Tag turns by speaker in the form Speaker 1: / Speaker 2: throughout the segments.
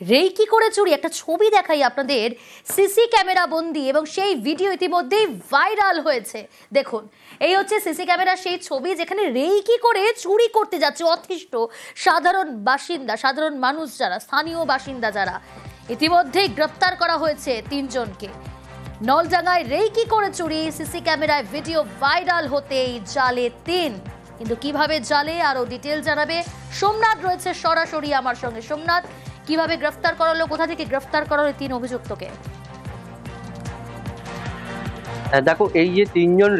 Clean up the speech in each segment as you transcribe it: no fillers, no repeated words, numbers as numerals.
Speaker 1: Reiki করে চুরি, একটা ছবি দেখাই আপনাদের, সিসি ক্যামেরা বন্দি এবং সেই ভিডিও ইতিমধ্যেই ভাইরাল হয়েছে। দেখুন, এই হচ্ছে সিসি ক্যামেরা সেই ছবি যেখানে রেকি করে চুরি করতে যাচ্ছে অতিষ্ঠ সাধারণ বাসিন্দা, সাধারণ মানুষ যারা, স্থানীয় বাসিন্দা যারা। ইতিমধ্যেই গ্রেফতার করা হয়েছে 3 জনকে। নলডাঙ্গায় রেকি করে চুরি, সিসি ক্যামেরায় ভিডিও ভাইরাল হতেই জালে 3। কিন্তু কিভাবে জালে আরো ডিটেল জানাবে সোমনাথ, রয়েছে সরাসরি আমার সঙ্গে। সোমনাথ, কিভাবে গ্রেফতার করা হলো, কোথা থেকে গ্রেফতার করা হলো 3 অভিযুক্তকে?
Speaker 2: দেখো, এই যে 3 জন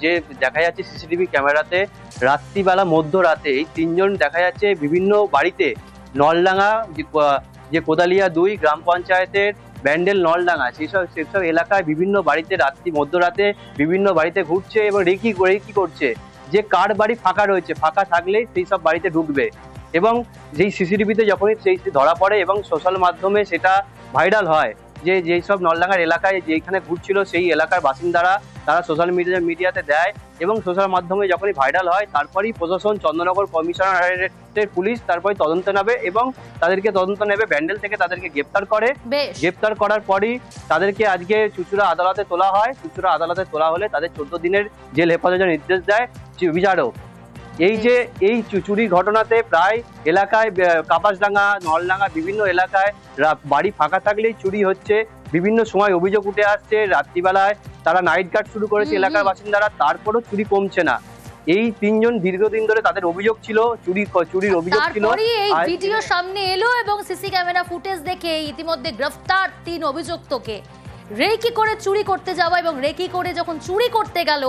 Speaker 2: যে দেখা যাচ্ছে সিসিটিভি ক্যামেরাতে, রাত্রিবেলা মধ্যরাতে এই 3 জন দেখা যাচ্ছে বিভিন্ন বাড়িতে, নলডাঙ্গা যে কোদালিয়া 2 গ্রাম পঞ্চায়েতের ব্যান্ডেল নলডাঙ্গা সেসব এলাকায় বিভিন্ন বাড়িতে মধ্যরাতে বিভিন্ন বাড়িতে ঘুরছে এবং রেকি করছে। যে কার বাড়ি ফাঁকা রয়েছে, ফাঁকা থাকলেই সেই সব বাড়িতে ঢুকবে। এবং যেই সিসিটিভিতে যখনই সেই ধরা পড়ে এবং সোশ্যাল মাধ্যমে সেটা ভাইরাল হয়, যেই সব নলডাঙ্গার এলাকায় যেখানে ঘুরছিল সেই এলাকার বাসিন্দারা তারা সোশ্যাল মিডিয়াতে দেয় এবং সোশ্যাল মাধ্যমে যখনই ভাইরাল হয় তারপরই প্রশাসন, চন্দননগর কমিশনারেটের পুলিশ তারপরে তদন্ত নেবে এবং তাদেরকে তদন্ত নেবে ব্যান্ডেল থেকে তাদেরকে গ্রেপ্তার করে। গ্রেপ্তার করার পরই তাদেরকে আজকে চুঁচুড়া আদালতে তোলা হয়। চুঁচুড়া আদালতে তোলা হলে তাদের 14 দিনের জেল হেফাজতের নির্দেশ দেয় বিচারক। এই চুরির ঘটনাতে প্রায় এলাকায় কাপাসডাঙ্গা, নলডাঙ্গা বিভিন্ন এলাকায় বাড়ি ফাঁকা থাকলেই চুরি হচ্ছে। বিভিন্ন সময় অভিযোগ উঠে আসছে, রাত্রিবেলায় তারা নাইট গার্ড শুরু করেছে এলাকার বাসিন্দারা, তারপরও চুরি কমছে না। এই 3 জন দীর্ঘদিন ধরে তাদের অভিযোগ ছিল, চুরির অভিযোগ ছিল।
Speaker 1: এই ভিডিও সামনে এলো এবং সিসি ক্যামেরা ফুটেজ দেখে ইতিমধ্যে গ্রেফতার 3 অভিযুক্তকে। রেকি করে চুরি করতে যাওয়া এবং রেকি করে যখন চুরি করতে গেল,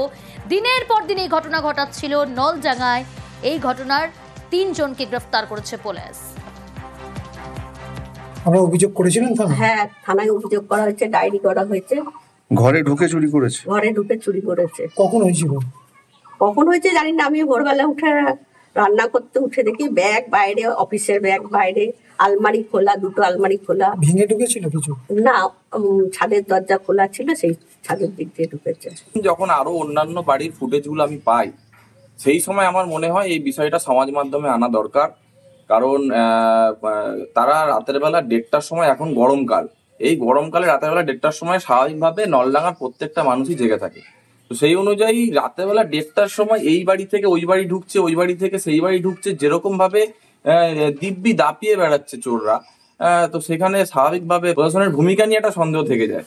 Speaker 1: দিনের পর দিন এই ঘটনা ঘটাচ্ছিল নলডাঙ্গায়। এই ঘটনার 3 জনকে গ্রেফতার করেছে পুলিশ।
Speaker 3: আমরা অভিযোগ করেছিলেন থানায়?
Speaker 4: হ্যাঁ, থানায় অভিযোগ করা হয়েছে, ডায়েরি করা হয়েছে।
Speaker 3: ঘরে ঢুকে চুরি করেছে?
Speaker 4: ঘরে ঢুকে চুরি করেছে।
Speaker 3: কখন হয়েছিল?
Speaker 4: কখন হয়েছে জানি না, আমি ভোরবেলা উঠে রান্না করতে উঠে দেখি ব্যাগ বাইরে, অফিসের ব্যাগ বাইরে, আলমারি খোলা, 2টো আলমারি খোলা।
Speaker 3: ভেঙে ঢুকেছিল কিছু?
Speaker 4: না, ছাদের দরজা খোলা ছিল, সেই ছাদের দিক দিয়ে ঢুকেছে।
Speaker 5: যখন আরো অন্যান্য বাড়ির ফুটেজগুলো আমি পাই, সেই সময় আমার মনে হয় এই বিষয়টা সমাজ মাধ্যমে আনা দরকার। কারণ তারা রাতের বেলা 1:30টার সময়, এখন গরমকাল, এই গরমকালে রাতের বেলা 1:30টার সময় স্বাভাবিকভাবে নলডাঙ্গার প্রত্যেকটা মানুষই জেগে থাকে। তো সেই অনুযায়ী রাতের বেলা 1:30টার সময় এই বাড়ি থেকে ওই বাড়ি ঢুকছে, ওই বাড়ি থেকে সেই বাড়ি ঢুকছে, যেরকম ভাবে দিব্যি দাপিয়ে বেড়াচ্ছে চোররা, তো সেখানে স্বাভাবিকভাবে প্রশাসনের ভূমিকা নিয়ে একটা সন্দেহ থেকে যায়।